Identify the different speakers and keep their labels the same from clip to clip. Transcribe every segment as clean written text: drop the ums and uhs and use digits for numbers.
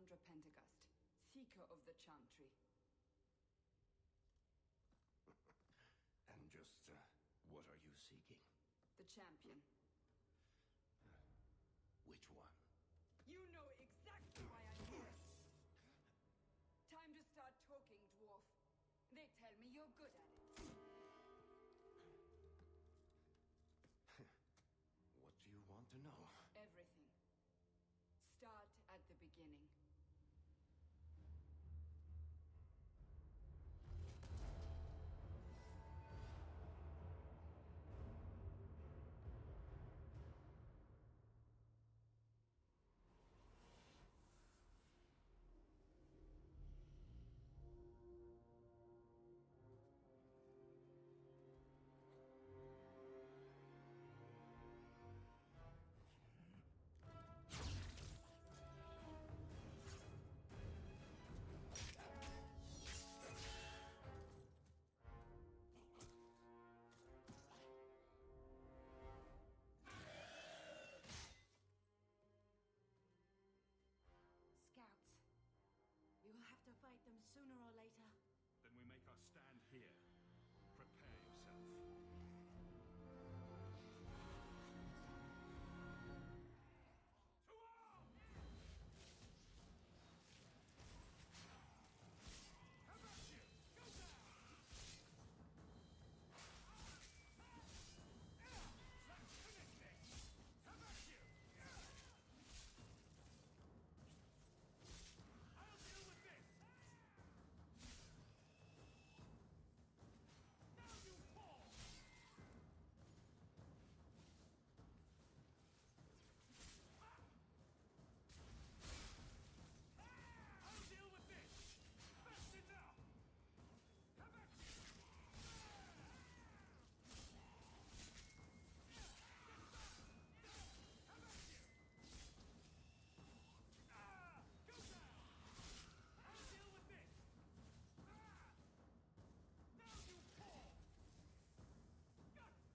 Speaker 1: Chandra Pentagust, seeker of the Chantry.
Speaker 2: And just, what are you seeking?
Speaker 1: The champion.
Speaker 2: Which one?
Speaker 1: You know exactly why I'm here! Time to start talking, dwarf. They tell me you're good at it.
Speaker 2: What do you want to know?
Speaker 1: Everything. Start at the beginning.
Speaker 3: Scouts. We will have to fight them sooner or later.
Speaker 4: Then we make our stand here. Prepare yourself. To arms! How about you? Go down! Let's finish this! How about you? I'll deal with this! Now you fall! I'll deal with this! That's enough! How about you? How about you? Go down! I'll deal with this! Now you fall! Got it!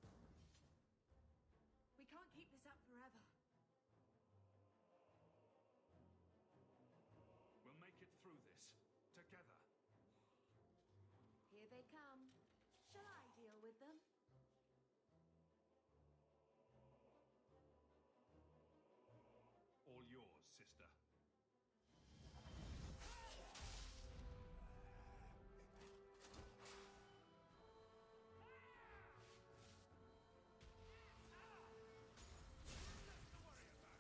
Speaker 3: We can't keep this up forever.
Speaker 4: We'll make it through this. Together.
Speaker 3: Here they come. Shall I deal with them?
Speaker 4: All yours, sister. Nothing to worry about.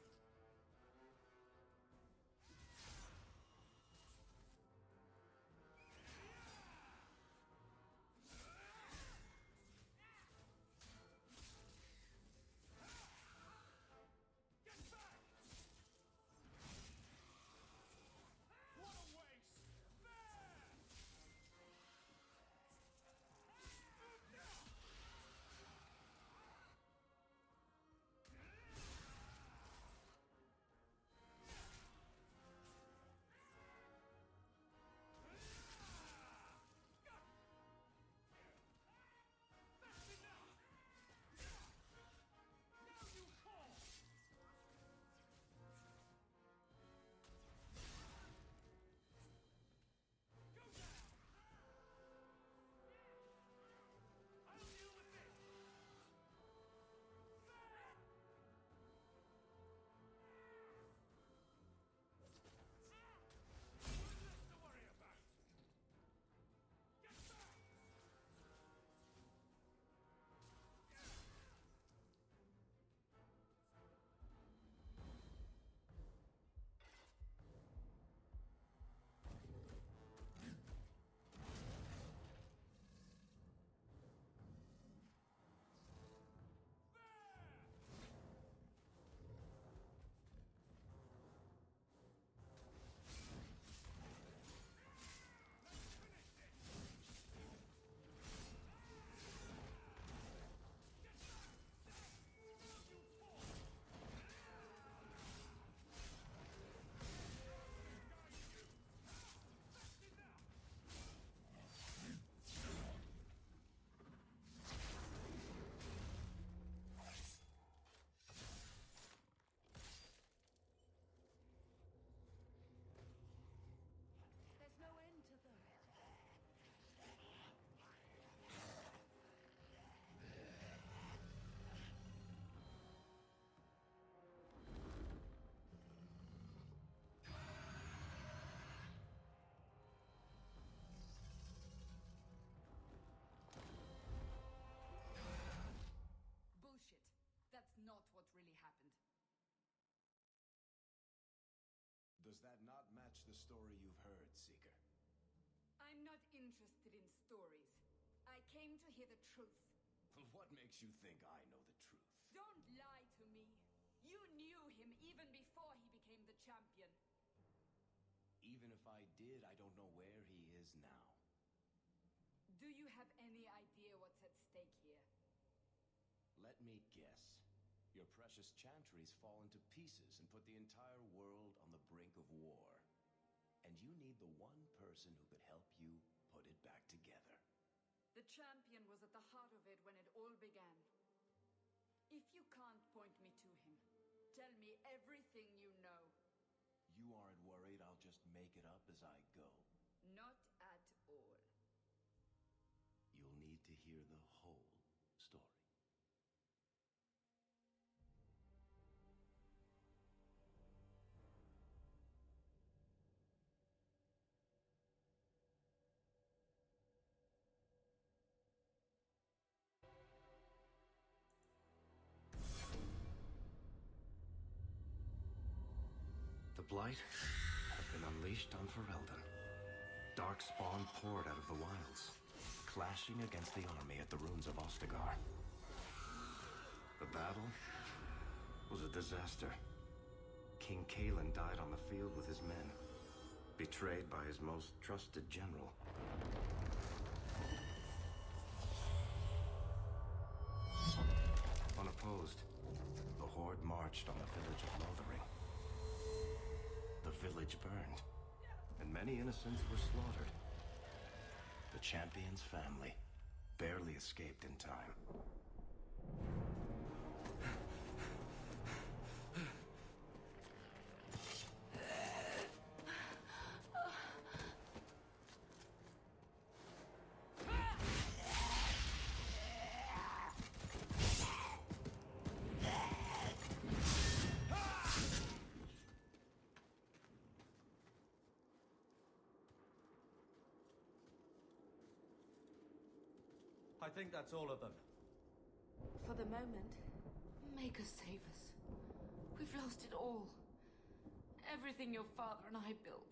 Speaker 1: not what really happened.
Speaker 2: Does that not match the story you've heard, Seeker?
Speaker 1: I'm not interested in stories. I came to hear the truth.
Speaker 2: What makes you think I know the truth?
Speaker 1: Don't lie to me. You knew him even before he became the champion.
Speaker 2: Even if I did, I don't know where he is now.
Speaker 1: Do you have any idea what's at stake here?
Speaker 2: Let me guess. Your precious chantries fallen to pieces and put the entire world on the brink of war. And you need the one person who could help you put it back together.
Speaker 1: The champion was at the heart of it when it all began. If you can't point me to him, tell me everything you know.
Speaker 2: You aren't worried I'll just make it up as I go?
Speaker 1: Not at all.
Speaker 2: You'll need to hear the whole story. The Blight had been unleashed on Ferelden. Darkspawn poured out of the wilds, clashing against the army at the ruins of Ostagar. The battle was a disaster. King Kalen died on the field with his men, betrayed by his most trusted general. Unopposed, the Horde marched on the village of Lothering. The village burned, and many innocents were slaughtered. The champion's family barely escaped in time.
Speaker 5: I think that's all of them.
Speaker 3: For the moment, make us save us. We've lost it all. Everything your father and I built.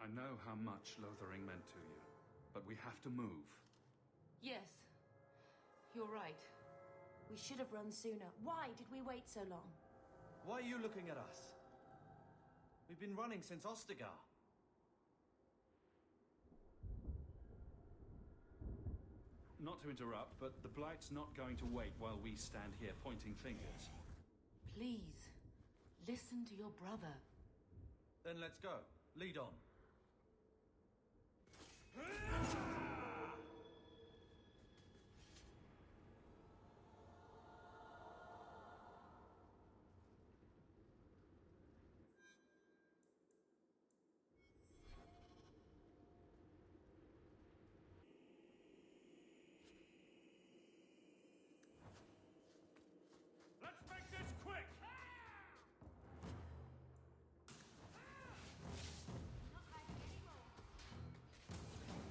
Speaker 4: I know how much Lothering meant to you, but we have to move.
Speaker 3: Yes, you're right.
Speaker 6: We should have run sooner. Why did we wait so long?
Speaker 5: Why are you looking at us? We've been running since Ostagar.
Speaker 4: Not to interrupt, but the Blight's not going to wait while we stand here pointing fingers.
Speaker 3: Please, listen to your brother.
Speaker 5: Then let's go. Lead on.
Speaker 4: Let's make this quick!
Speaker 3: Not hiding anymore.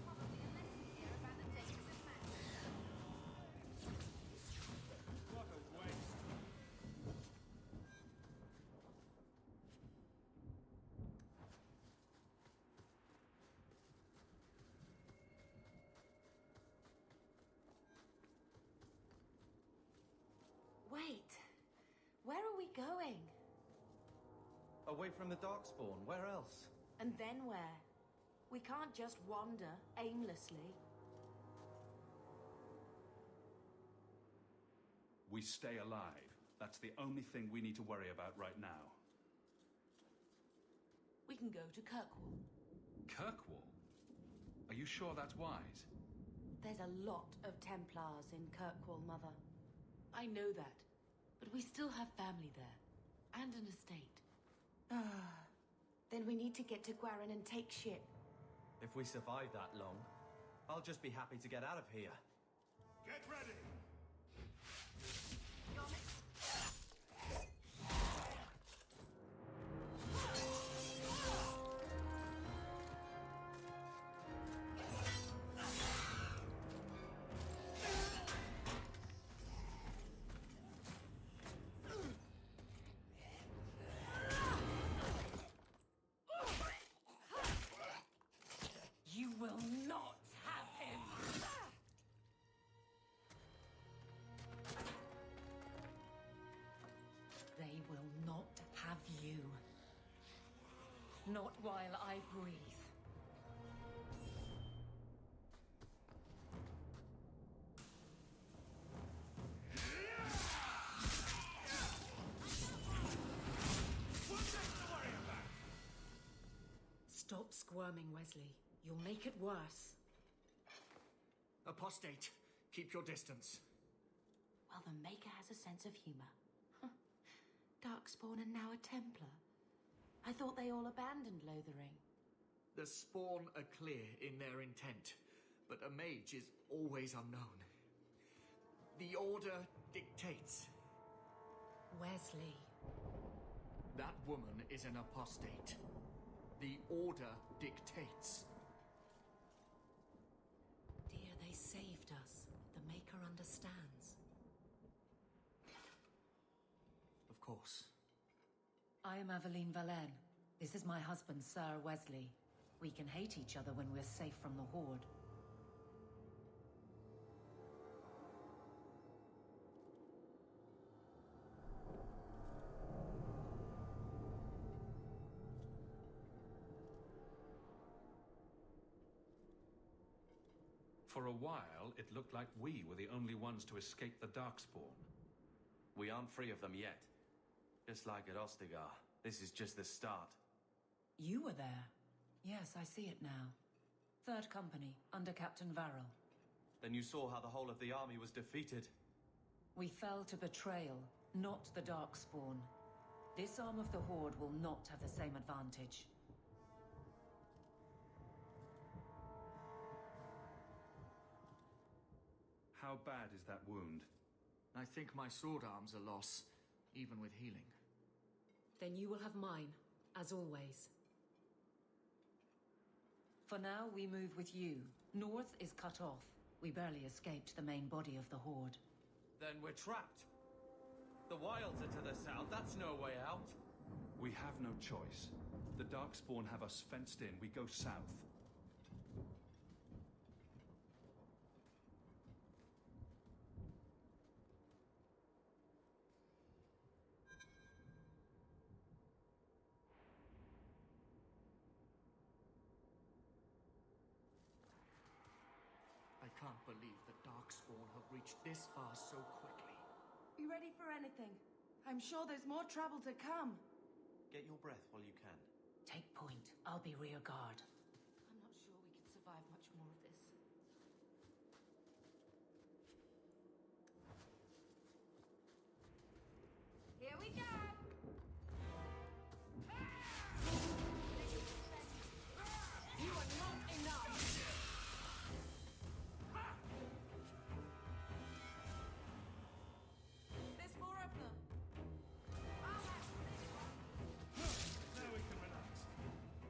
Speaker 3: Probably a lesson here about the dangers of magic.
Speaker 4: What a waste!
Speaker 6: Wait. Where are we going?
Speaker 5: Away from the Darkspawn. Where else?
Speaker 6: And then where? We can't just wander aimlessly.
Speaker 4: We stay alive. That's the only thing we need to worry about right now.
Speaker 3: We can go to Kirkwall.
Speaker 4: Kirkwall? Are you sure that's wise?
Speaker 6: There's a lot of Templars in Kirkwall, Mother.
Speaker 3: I know that, but we still have family there, and an estate.
Speaker 6: Then we need to get to Gwarin and take ship.
Speaker 5: If we survive that long, I'll just be happy to get out of here.
Speaker 2: Get ready!
Speaker 3: Not while I breathe.
Speaker 6: Stop squirming, Wesley. You'll make it worse.
Speaker 5: Apostate, keep your distance.
Speaker 6: Well, the Maker has a sense of humor. Darkspawn and now a Templar. I thought they all abandoned Lothering.
Speaker 5: The Spawn are clear in their intent, but a mage is always unknown. The Order dictates.
Speaker 6: Wesley.
Speaker 5: That woman is an apostate. The Order dictates.
Speaker 6: Dear, they saved us. The Maker understands.
Speaker 5: Of course.
Speaker 3: I am Aveline Valenne. This is my husband, Sir Wesley. We can hate each other when we're safe from the Horde.
Speaker 4: For a while, it looked like we were the only ones to escape the Darkspawn.
Speaker 2: We aren't free of them yet. Just like at Ostagar, this is just the start.
Speaker 3: You were there. Yes, I see it now. Third Company, under Captain Varrel.
Speaker 2: Then you saw how the whole of the army was defeated.
Speaker 3: We fell to betrayal, not the Darkspawn. This arm of the Horde will not have the same advantage.
Speaker 4: How bad is that wound?
Speaker 5: I think my sword arm's a loss, even with healing.
Speaker 6: Then you will have mine, as always.
Speaker 3: For now, we move with you. North is cut off. We barely escaped the main body of the Horde.
Speaker 2: Then we're trapped. The wilds are to the south, that's no way out.
Speaker 4: We have no choice. The Darkspawn have us fenced in. We go south.
Speaker 5: I can't believe the Darkspawn have reached this far so quickly.
Speaker 6: Be ready for anything. I'm sure there's more trouble to come.
Speaker 2: Get your breath while you can.
Speaker 3: Take point. I'll be rear guard. I'm not sure we can survive much more of this.
Speaker 6: Here we go! You are not enough! There's more of them.
Speaker 4: Now we can relax.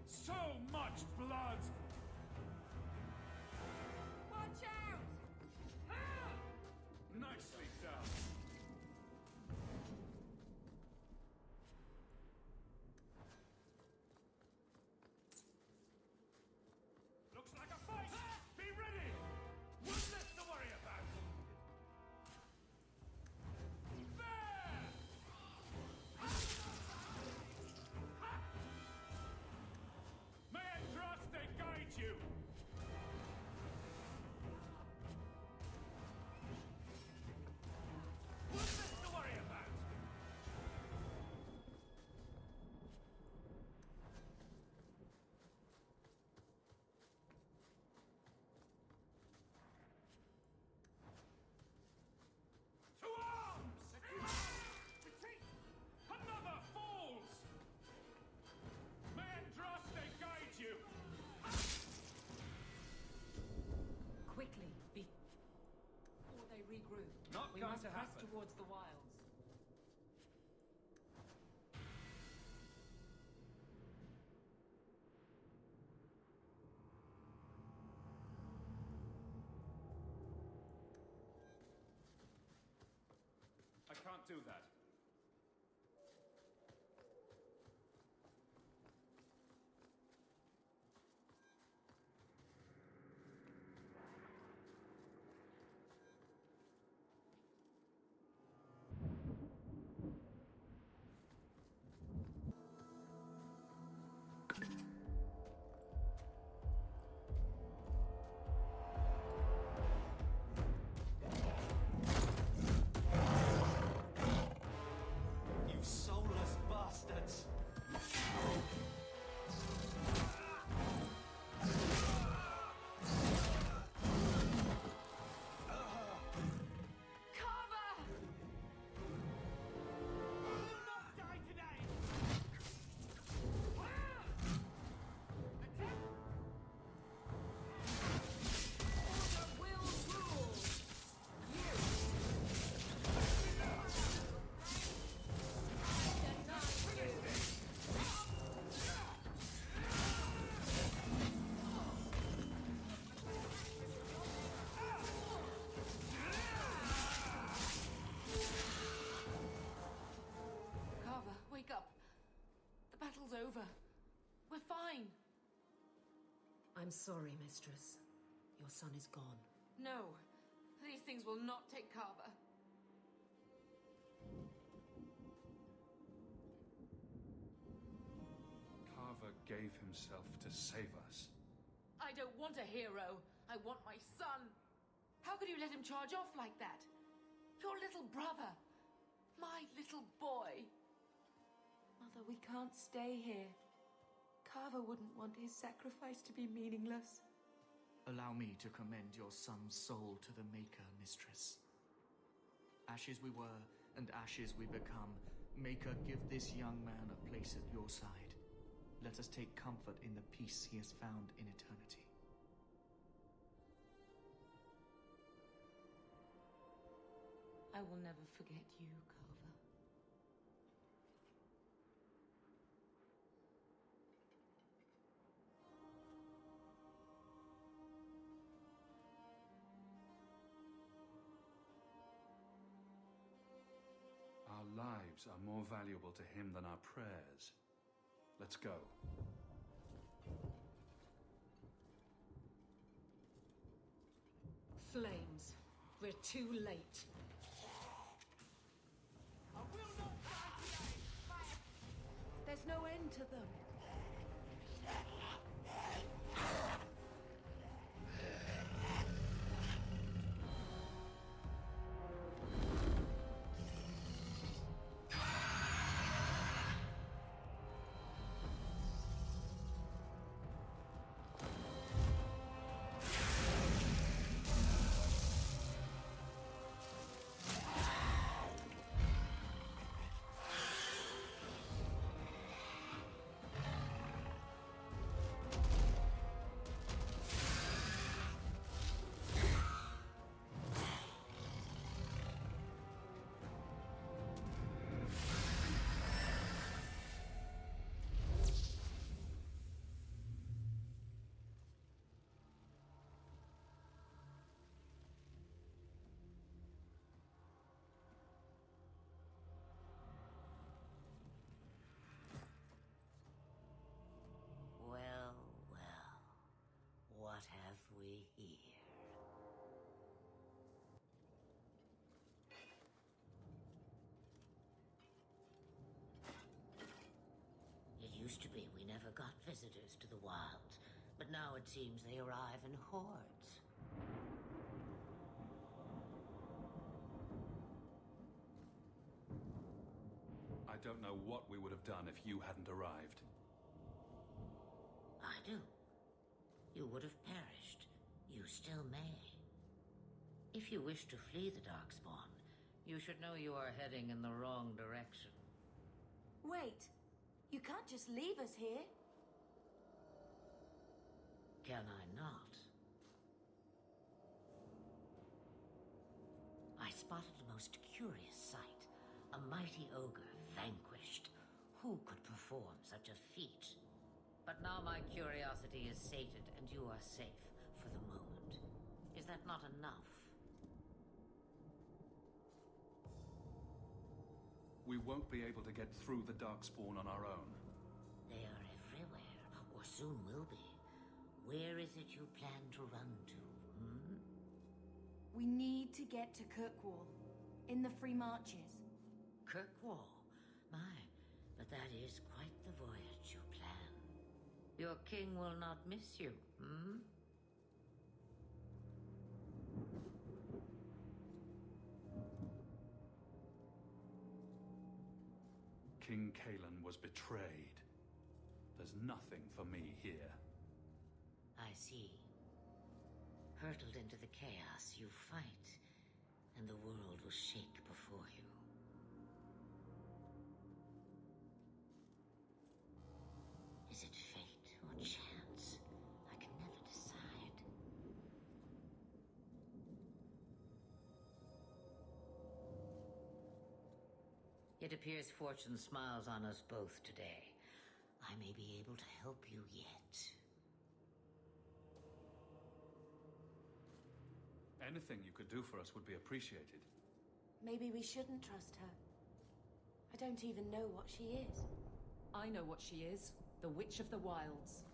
Speaker 4: So much blood!
Speaker 6: Watch out!
Speaker 4: Nicely done. Looks like a fight! Be ready! One less to worry about! There! May Andraste guide you! One less to worry about! To arms! Retreat! Another falls! May Andraste guide you!
Speaker 3: Quickly, before they regroup.
Speaker 4: Not
Speaker 3: we
Speaker 4: going
Speaker 3: must
Speaker 4: to
Speaker 3: press
Speaker 4: happen.
Speaker 3: towards the wilds.
Speaker 4: I can't do that.
Speaker 7: I'm sorry, Mistress. Your son is gone.
Speaker 3: No, these things will not take Kava.
Speaker 4: Carver gave himself to save us.
Speaker 3: I don't want a hero. I want my son. How could you let him charge off like that? Your little brother. My little boy.
Speaker 6: Mother, we can't stay here. Carver wouldn't want his sacrifice to be meaningless.
Speaker 5: Allow me to commend your son's soul to the Maker, Mistress. Ashes we were, and ashes we become. Maker, give this young man a place at your side. Let us take comfort in the peace he has found in eternity.
Speaker 3: I will never forget you, Carver.
Speaker 4: Our lives are more valuable to him than our prayers. Let's go.
Speaker 7: Flames. We're too late.
Speaker 4: I will not die today!
Speaker 6: There's no end to them.
Speaker 8: Well, what have we here? It used to be we never got visitors to the wilds, but now it seems they arrive in hordes.
Speaker 4: I don't know what we would have done if you hadn't arrived.
Speaker 8: I do. You would have perished. You still may. If you wish to flee the Darkspawn, you should know you are heading in the wrong direction.
Speaker 6: Wait. You can't just leave us here.
Speaker 8: Can I not? I spotted a most curious sight. A mighty ogre vanquished. Who could perform such a feat? But now my curiosity is sated and you are safe for the moment. Is that not enough?
Speaker 4: We won't be able to get through the Darkspawn on our own.
Speaker 8: They are everywhere, or soon will be. Where is it you plan to run to, hmm?
Speaker 6: We need to get to Kirkwall, in the Free Marches.
Speaker 8: Kirkwall? My, but that is quite the voyage you plan. Your king will not miss you, hmm?
Speaker 4: King Kalen was betrayed. There's nothing for me here.
Speaker 8: I see. Hurtled into the chaos, you fight, and the world will shake before you. Is it fate or chance? I can never decide. It appears fortune smiles on us both today. I may be able to help you yet.
Speaker 4: Anything you could do for us would be appreciated.
Speaker 6: Maybe we shouldn't trust her. I don't even know what she is.
Speaker 7: I know what she is. The Witch of the Wilds.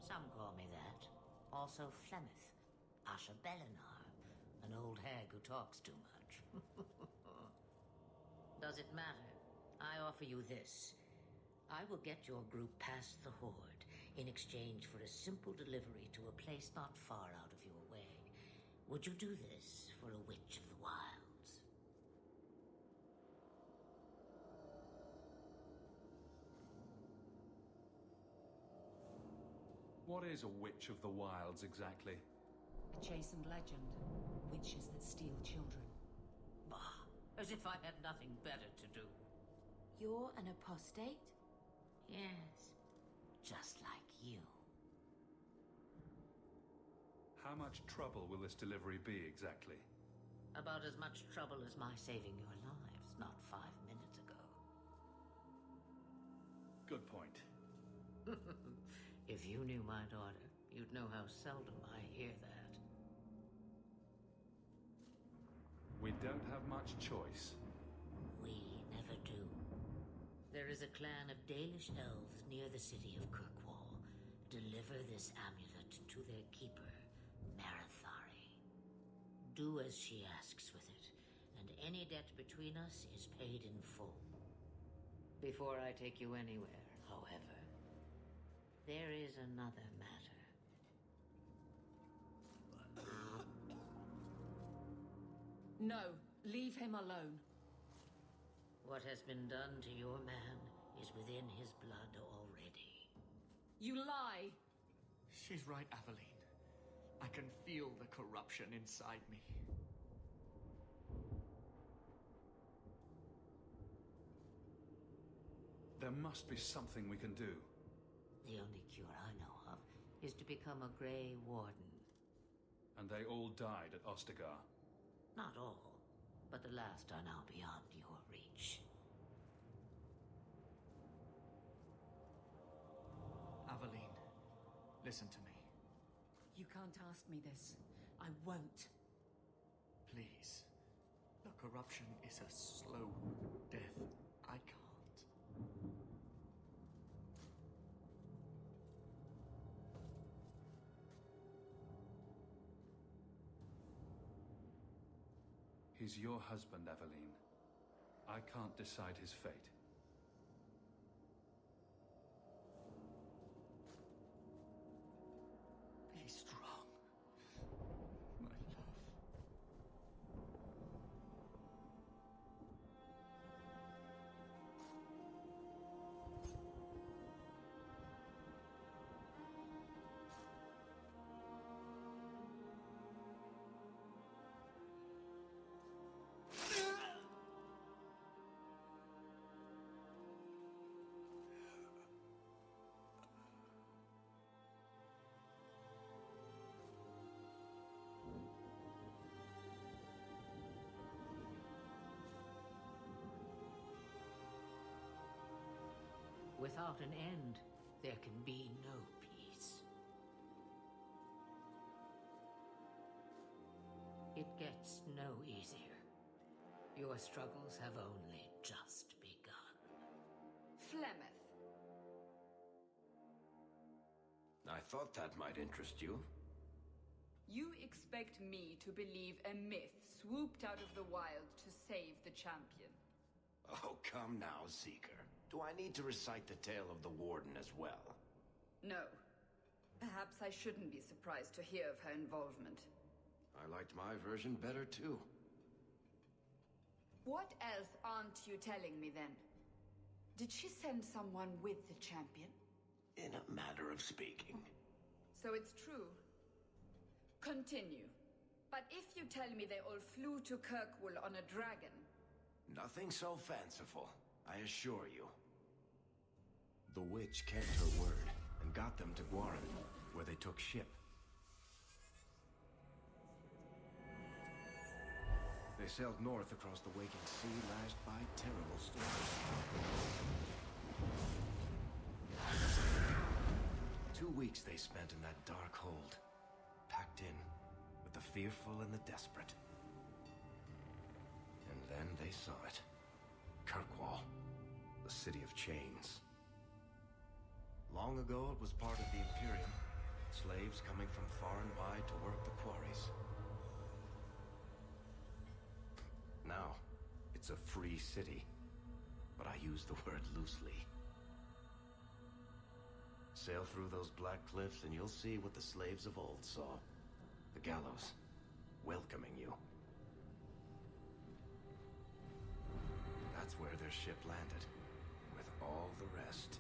Speaker 8: Some call me that. Also Flemeth, Asha Belinar, an old hag who talks too much. Does it matter? I offer you this. I will get your group past the Horde in exchange for a simple delivery to a place not far out of your way. Would you do this for a Witch of the Wilds?
Speaker 4: What is a Witch of the Wilds exactly?
Speaker 7: A chastened legend. Witches that steal children.
Speaker 8: Bah, as if I had nothing better to do.
Speaker 6: You're an apostate?
Speaker 8: Yes, just like you.
Speaker 4: How much trouble will this delivery be exactly?
Speaker 8: About as much trouble as my saving your lives not 5 minutes ago.
Speaker 4: Good point.
Speaker 8: If you knew my daughter, you'd know how seldom I hear that.
Speaker 4: We don't have much choice.
Speaker 8: We never do. There is a clan of Dalish elves near the city of Kirkwall. Deliver this amulet to their keeper, Marathari. Do as she asks with it, and any debt between us is paid in full. Before I take you anywhere, however, there is another matter.
Speaker 7: No, leave him alone.
Speaker 8: What has been done to your man is within his blood already.
Speaker 7: You lie!
Speaker 5: She's right, Aveline. I can feel the corruption inside me.
Speaker 4: There must be something we can do.
Speaker 8: The only cure I know of is to become a Grey Warden.
Speaker 4: And they all died at Ostagar.
Speaker 8: Not all, but the last are now beyond your reach.
Speaker 5: Aveline, listen to me.
Speaker 7: You can't ask me this. I won't.
Speaker 5: Please. The corruption is a slow death. I can't.
Speaker 4: He's your husband, Aveline. I can't decide his fate.
Speaker 5: Be strong, my love.
Speaker 8: Without an end, there can be no peace. It gets no easier. Your struggles have only just begun.
Speaker 1: Flemeth.
Speaker 2: I thought that might interest you.
Speaker 1: You expect me to believe a myth swooped out of the wild to save the champion?
Speaker 2: Oh, come now, Seeker. Do I need to recite the tale of the Warden as well?
Speaker 1: No. Perhaps I shouldn't be surprised to hear of her involvement.
Speaker 2: I liked my version better, too.
Speaker 1: What else aren't you telling me then? Did she send someone with the champion?
Speaker 2: In a matter of speaking.
Speaker 1: So it's true. Continue. But if you tell me they all flew to Kirkwall on a dragon...
Speaker 2: Nothing so fanciful, I assure you. The witch kept her word and got them to Guaran, where they took ship. They sailed north across the waking sea, lashed by terrible storms. 2 weeks they spent in that dark hold, packed in with the fearful and the desperate. And then they saw it. Kirkwall, the city of chains. Long ago it was part of the Imperium, Slaves coming from far and wide to work the quarries. Now, it's a free city, but I use the word loosely. Sail through those black cliffs and you'll see what the slaves of old saw. The gallows, welcoming you. That's where their ship landed, with all the rest.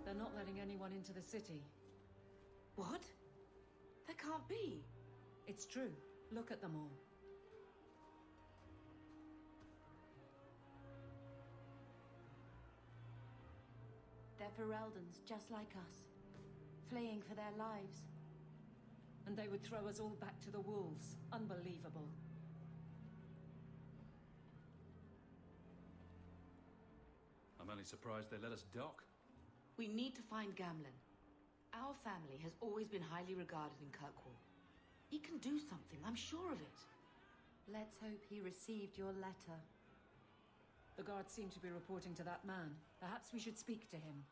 Speaker 3: They're not letting anyone into the city. What? That can't be. It's true. Look at them all.
Speaker 6: They're Fereldans, just like us. Fleeing for their lives.
Speaker 3: And they would throw us all back to the wolves. Unbelievable.
Speaker 4: I'm only surprised they let us dock.
Speaker 3: We need to find Gamlen. Our family has always been highly regarded in Kirkwall. He can do something, I'm sure of it.
Speaker 6: Let's hope he received your letter.
Speaker 3: The guards seem to be reporting to that man. Perhaps we should speak to him.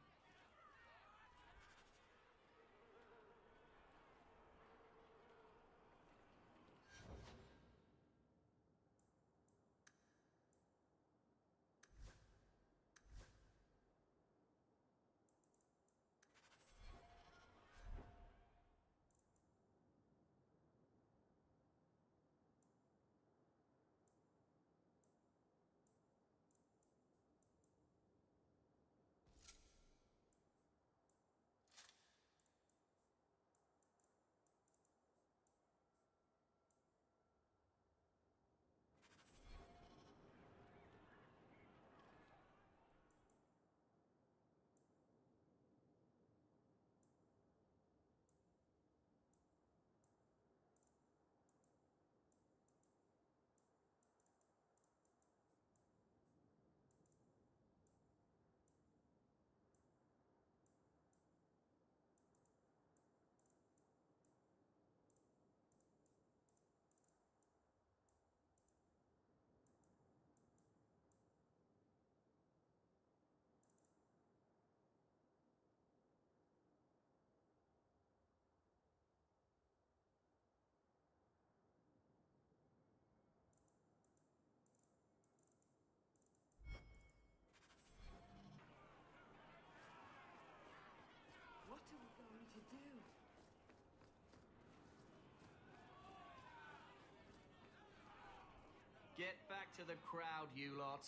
Speaker 1: What are we going to do?
Speaker 5: Get back to the crowd, you lot.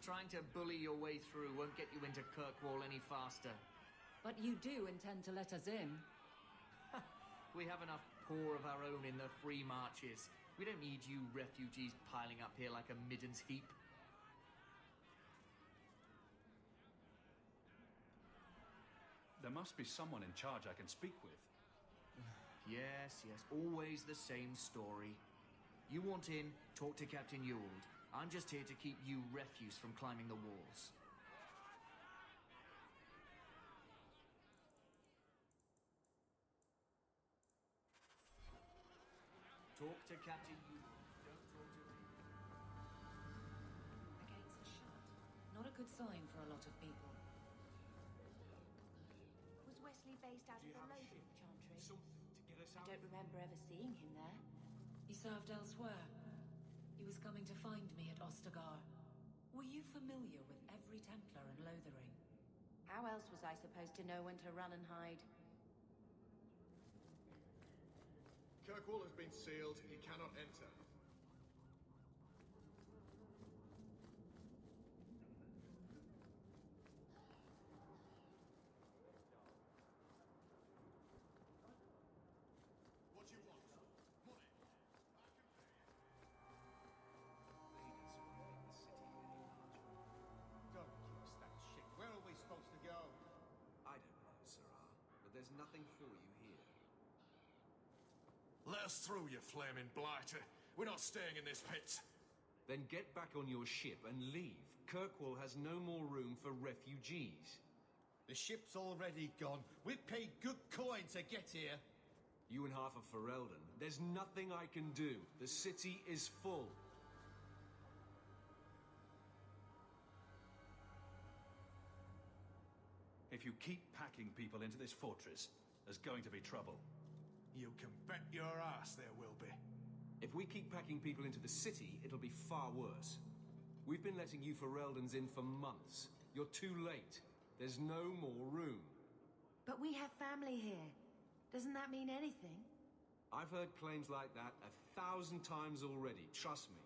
Speaker 5: Trying to bully your way through won't get you into Kirkwall any faster.
Speaker 3: But you do intend to let us in.
Speaker 5: We have enough poor of our own in the free marches. We don't need you refugees piling up here like a midden's heap.
Speaker 4: There must be someone in charge I can speak with.
Speaker 5: Yes, always the same story. You want in, talk to Captain Ewald. I'm just here to keep you refuse from climbing the walls. Talk to Captain Ewald. Don't talk to me.
Speaker 3: The gates are shut. Not a good sign for a lot of people.
Speaker 6: Was Wesley based out of the Lothric Chantry?
Speaker 4: Something to get us
Speaker 6: I don't remember ever seeing him there.
Speaker 3: He served elsewhere. He was coming to find me at Ostagar. Were you familiar with every Templar in Lothering?
Speaker 6: How else was I supposed to know when to run and hide?
Speaker 9: Kirkwall has been sealed. He cannot enter. What do you want? Money. I can pay you.
Speaker 10: Don't give us that shit. Where are we supposed to go?
Speaker 2: I don't know, Sirrah, but there's nothing for you here.
Speaker 4: Let us through, you flaming blighter. We're not staying in this pit.
Speaker 2: Then get back on your ship and leave. Kirkwall has no more room for refugees.
Speaker 10: The ship's already gone. We paid good coin to get here.
Speaker 2: You and half of Ferelden. There's nothing I can do. The city is full.
Speaker 11: If you keep packing people into this fortress, there's going to be trouble.
Speaker 4: You can bet your ass there will be.
Speaker 2: If we keep packing people into the city, it'll be far worse. We've been letting you Fereldans in for months. You're too late. There's no more room.
Speaker 6: But we have family here. Doesn't that mean anything?
Speaker 2: I've heard claims like that 1,000 times already, trust me.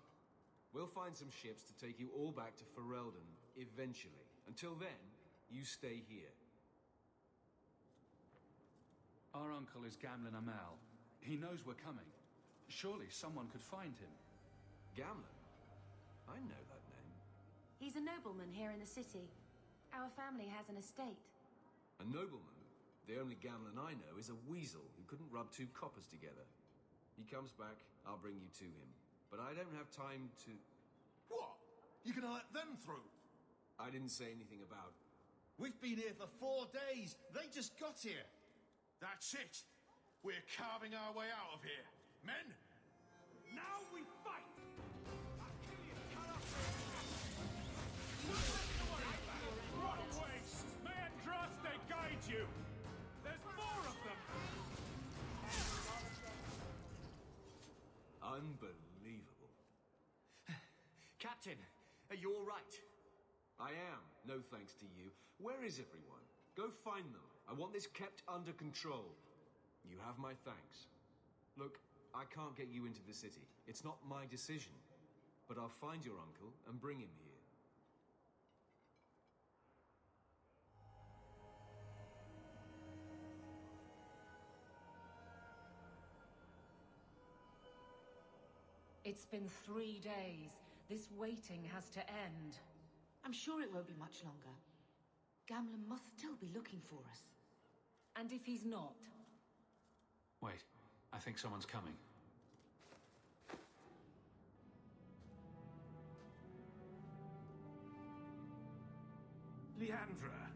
Speaker 2: We'll find some ships to take you all back to Ferelden, eventually. Until then, you stay here.
Speaker 11: Our uncle is Gamlen Amal. He knows we're coming. Surely someone could find him.
Speaker 2: Gamlen? I know that name.
Speaker 6: He's a nobleman here in the city. Our family has an estate.
Speaker 2: A nobleman? The only Gamlen I know is a weasel who couldn't rub two coppers together. He comes back, I'll bring you to him. But I don't have time to...
Speaker 4: What? You gonna let them through?
Speaker 2: I didn't say anything about...
Speaker 10: We've been here for 4 days. They just got here.
Speaker 4: That's it. We're carving our way out of here. Men, now we fight! I'll kill you. Cut off What a waste! May Andraste guide you! There's more of them!
Speaker 2: Unbelievable.
Speaker 5: Captain, are you all right?
Speaker 2: I am, no thanks to you. Where is everyone? Go find them. I want this kept under control. You have my thanks. Look, I can't get you into the city. It's not my decision. But I'll find your uncle and bring him here.
Speaker 7: It's been 3 days. This waiting has to end.
Speaker 3: I'm sure it won't be much longer. Gamlen must still be looking for us.
Speaker 7: And if he's not?
Speaker 11: Wait, I think someone's coming.
Speaker 4: Leandra.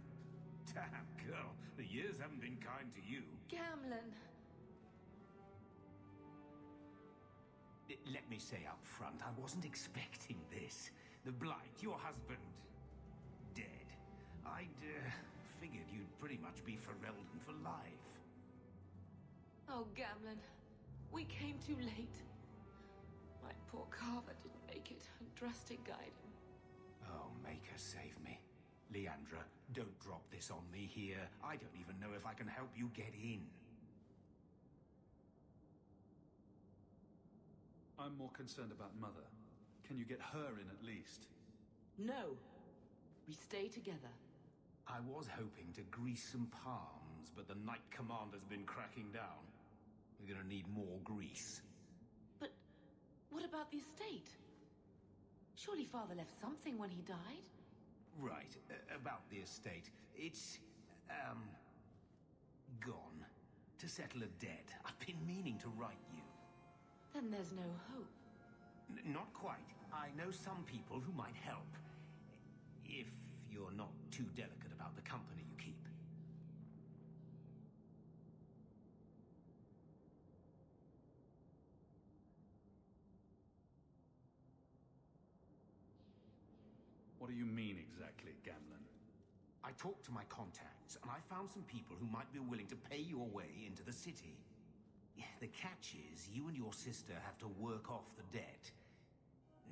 Speaker 4: Damn, girl. The years haven't been kind to you.
Speaker 6: Gamlen.
Speaker 12: Let me say up front, I wasn't expecting this. The Blight, your husband, dead. I'd figured you'd pretty much be Ferelden for life.
Speaker 6: Oh, Gamlen. We came too late. My poor Carver didn't make it. Andraste guide him.
Speaker 12: Oh, Maker, save me. Leandra, don't drop this on me here. I don't even know if I can help you get in.
Speaker 11: I'm more concerned about Mother. Can you get her in at least?
Speaker 3: No. We stay together.
Speaker 12: I was hoping to grease some palms, but the Knight Commander's been cracking down. We're gonna need more grease.
Speaker 3: But what about the estate? Surely Father left something when he died?
Speaker 12: Right, about the estate. It's, gone. To settle a debt. I've been meaning to write you.
Speaker 3: Then there's no hope.
Speaker 12: Not quite. I know some people who might help. If you're not too delicate about the company you keep.
Speaker 11: What do you mean exactly, Gamlen?
Speaker 12: I talked to my contacts, and I found some people who might be willing to pay your way into the city. The catch is, you and your sister have to work off the debt.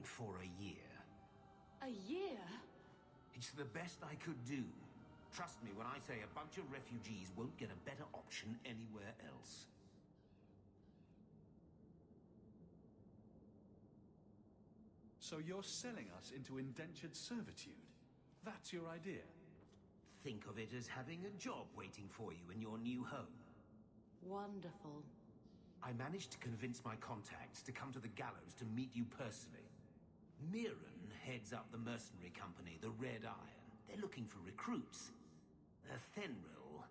Speaker 12: For a year.
Speaker 3: A year?
Speaker 12: It's the best I could do. Trust me when I say a bunch of refugees won't get a better option anywhere else.
Speaker 11: So you're selling us into indentured servitude? That's your idea?
Speaker 12: Think of it as having a job waiting for you in your new home.
Speaker 7: Wonderful.
Speaker 12: I managed to convince my contacts to come to the gallows to meet you personally. Mirren heads up the mercenary company, the Red Iron. They're looking for recruits. Fenrir,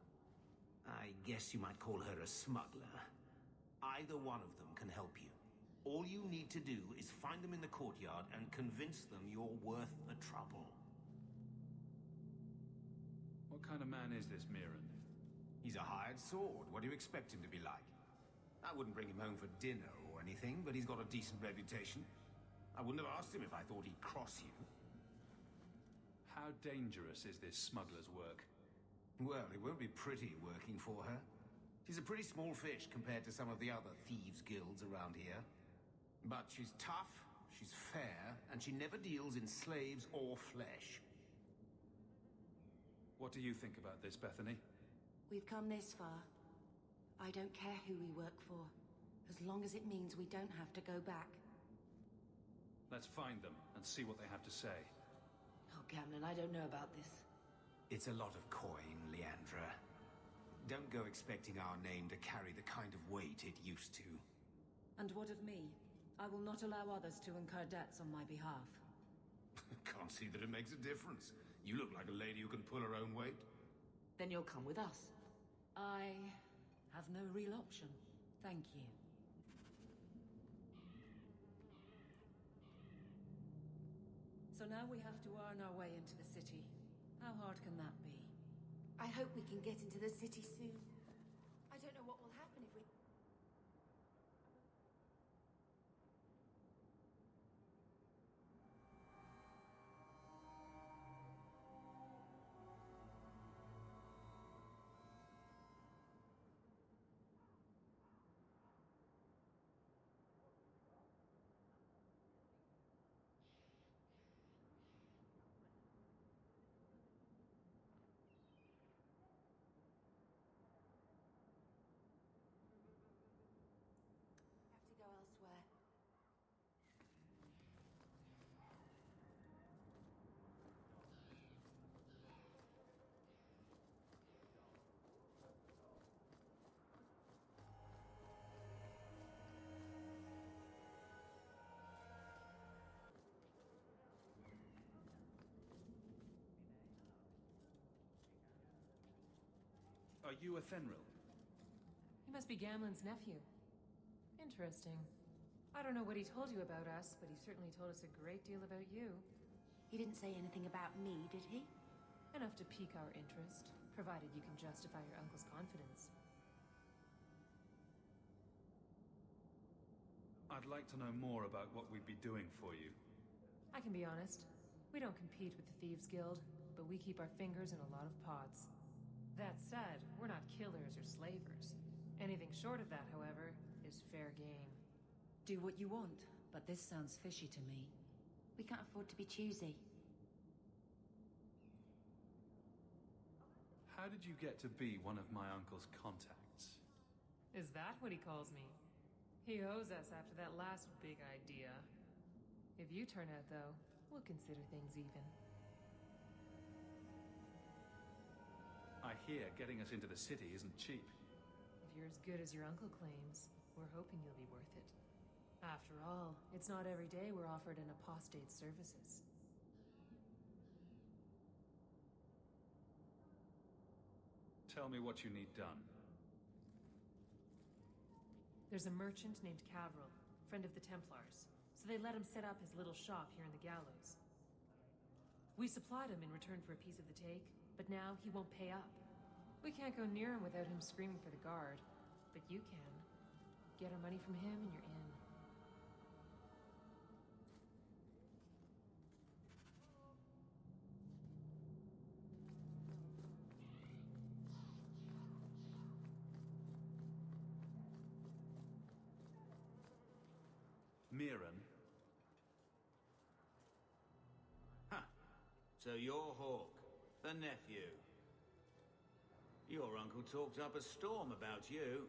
Speaker 12: I guess you might call her a smuggler. Either one of them can help you. All you need to do is find them in the courtyard and convince them you're worth the trouble.
Speaker 11: What kind of man is this Mirren?
Speaker 12: He's a hired sword. What do you expect him to be like? I wouldn't bring him home for dinner or anything, but he's got a decent reputation. I wouldn't have asked him if I thought he'd cross you.
Speaker 11: How dangerous is this smuggler's work?
Speaker 12: Well, it won't be pretty working for her. She's a pretty small fish compared to some of the other thieves' guilds around here. But she's tough, she's fair, and she never deals in slaves or flesh.
Speaker 11: What do you think about this, Bethany?
Speaker 7: We've come this far. I don't care who we work for, as long as it means we don't have to go back.
Speaker 11: Let's find them and see what they have to say.
Speaker 3: Oh, Gamlen, I don't know about this.
Speaker 12: It's a lot of coin, Leandra. Don't go expecting our name to carry the kind of weight it used to.
Speaker 7: And what of me? I will not allow others to incur debts on my behalf.
Speaker 12: Can't see that it makes a difference. You look like a lady who can pull her own weight.
Speaker 3: Then you'll come with us.
Speaker 7: I have no real option. Thank you. So now we have to earn our way into the city. How hard can that be?
Speaker 3: I hope we can get into the city soon. I don't know what will happen if we... have to go elsewhere.
Speaker 11: Are you a Fenrir?
Speaker 13: He must be Gamlen's nephew. Interesting. I don't know what he told you about us, but he certainly told us a great deal about you.
Speaker 7: He didn't say anything about me, did he?
Speaker 13: Enough to pique our interest, provided you can justify your uncle's confidence.
Speaker 11: I'd like to know more about what we'd be doing for you.
Speaker 13: I can be honest. We don't compete with the Thieves Guild, but we keep our fingers in a lot of pots. That said, we're not killers or slavers. Anything short of that, however, is fair game.
Speaker 7: Do what you want, but this sounds fishy to me. We can't afford to be choosy.
Speaker 11: How did you get to be one of my uncle's contacts?
Speaker 13: Is that what he calls me? He owes us after that last big idea. If you turn out, though, we'll consider things even.
Speaker 11: I hear getting us into the city isn't cheap.
Speaker 13: If you're as good as your uncle claims, we're hoping you'll be worth it. After all, it's not every day we're offered an apostate's services.
Speaker 11: Tell me what you need done.
Speaker 13: There's a merchant named Cavril, friend of the Templars, so they let him set up his little shop here in the gallows. We supplied him in return for a piece of the take, but now he won't pay up. We can't go near him without him screaming for the guard, but you can. Get our money from him and you're in.
Speaker 11: Mirren?
Speaker 14: Huh. So you're Hawk, the nephew. Your uncle talked up a storm about you.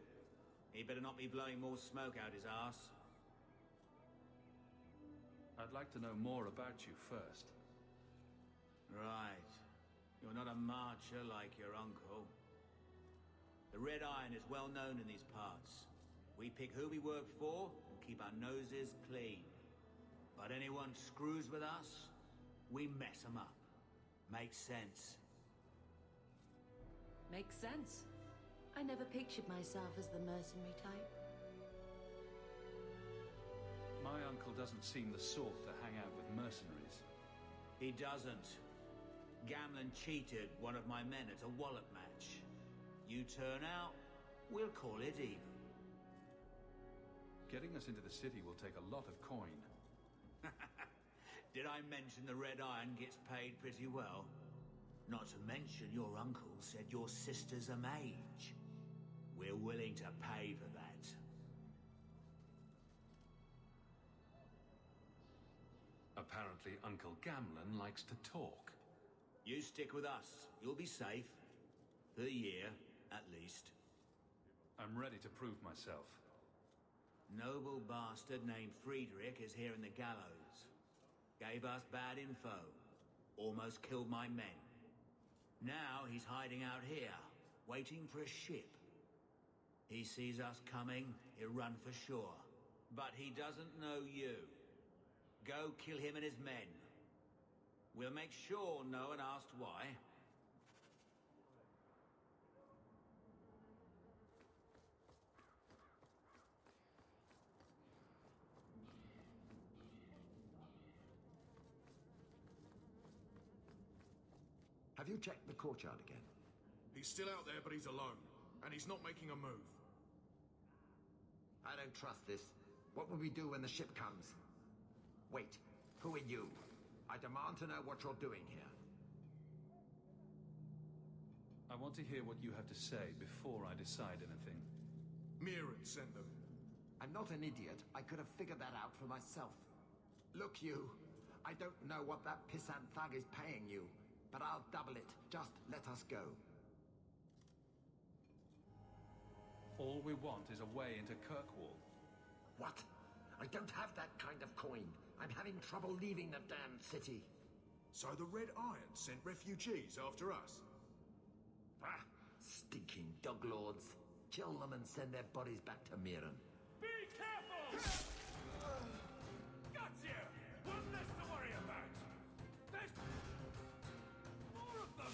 Speaker 14: He better not be blowing more smoke out his ass.
Speaker 11: I'd like to know more about you first.
Speaker 14: Right. You're not a marcher like your uncle. The Red Iron is well known in these parts. We pick who we work for and keep our noses clean. But anyone screws with us, we mess them up. Makes sense.
Speaker 7: Makes sense. I never pictured myself as the mercenary type.
Speaker 11: My uncle doesn't seem the sort to hang out with mercenaries.
Speaker 14: He doesn't. Gamlen cheated one of my men at a wallop match. You turn out, we'll call it even.
Speaker 11: Getting us into the city will take a lot of coin.
Speaker 14: Did I mention the Red Iron gets paid pretty well? Not to mention your uncle said your sister's a mage. We're willing to pay for that.
Speaker 2: Apparently, Uncle Gamlen likes to talk.
Speaker 14: You stick with us. You'll be safe. For a year, at least.
Speaker 11: I'm ready to prove myself.
Speaker 14: Noble bastard named Friedrich is here in the gallows. Gave us bad info. Almost killed my men. Now he's hiding out here, waiting for a ship. He sees us coming, he'll run for sure. But he doesn't know you. Go kill him and his men. We'll make sure no one asked why.
Speaker 12: Have you checked the courtyard again?
Speaker 4: He's still out there, but he's alone. And he's not making a move.
Speaker 12: I don't trust this. What will we do when the ship comes? Wait, who are you? I demand to know what you're doing here.
Speaker 11: I want to hear what you have to say before I decide anything.
Speaker 4: Mirren sent them.
Speaker 12: I'm not an idiot. I could have figured that out for myself. Look, you. I don't know what that pissant thug is paying you, but I'll double it. Just let us go.
Speaker 11: All we want is a way into Kirkwall.
Speaker 12: What? I don't have that kind of coin. I'm having trouble leaving the damned city.
Speaker 4: So the Red Iron sent refugees after us?
Speaker 12: Ah, stinking dog lords. Kill them and send their bodies back to Mirren.
Speaker 9: Be careful! Gotcha! One less to worry about. There's more of them!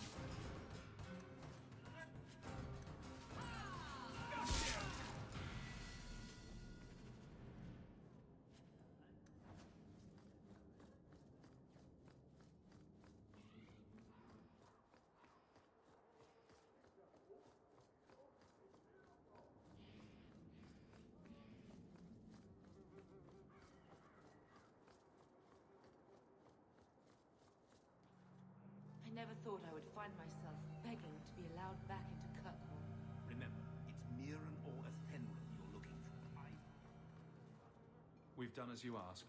Speaker 9: Gotcha!
Speaker 3: I never thought I would find myself begging to be allowed back into Kirkwall.
Speaker 12: Remember, it's Mirren or Athenry you're looking for.
Speaker 11: We've done as you asked.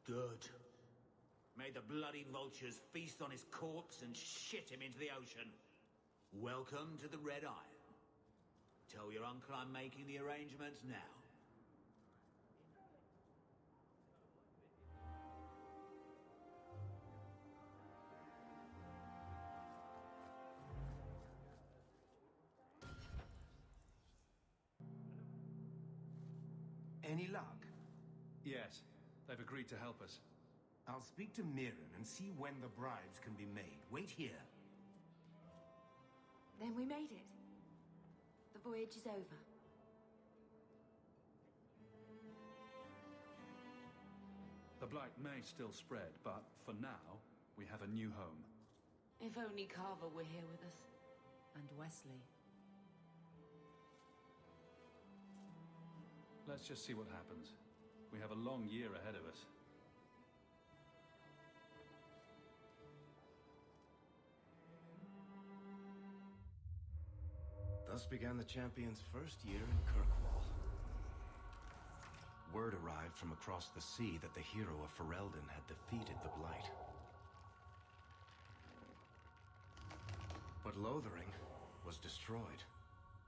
Speaker 14: Good. May the bloody vultures feast on his corpse and shit him into the ocean. Welcome to the Red Iron. Tell your uncle I'm making the arrangements now.
Speaker 12: Any luck?
Speaker 11: Yes, they've agreed to help us.
Speaker 12: I'll speak to Mirren and see when the bribes can be made. Wait here.
Speaker 7: Then we made it. The voyage is over.
Speaker 11: The blight may still spread, but for now, we have a new home.
Speaker 3: If only Carver were here with us.
Speaker 13: And Wesley.
Speaker 11: Let's just see what happens. We have a long year ahead of us.
Speaker 2: Thus began the champion's first year in Kirkwall. Word arrived from across the sea that the hero of Ferelden had defeated the Blight. But Lothering was destroyed.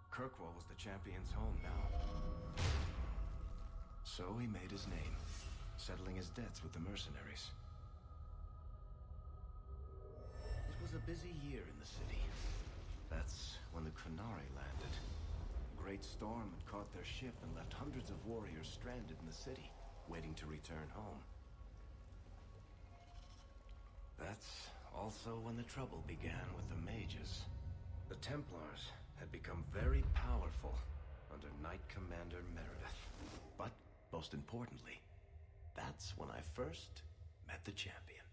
Speaker 2: Kirkwall was the champion's home now. So he made his name. settling his debts with the mercenaries. It was a busy year in the city. That's when the Qunari landed. A great storm had caught their ship and left hundreds of warriors stranded in the city, waiting to return home. That's also when the trouble began with the mages. The Templars had become very powerful under Knight Commander Meredith. But, most importantly, that's when I first met the champion.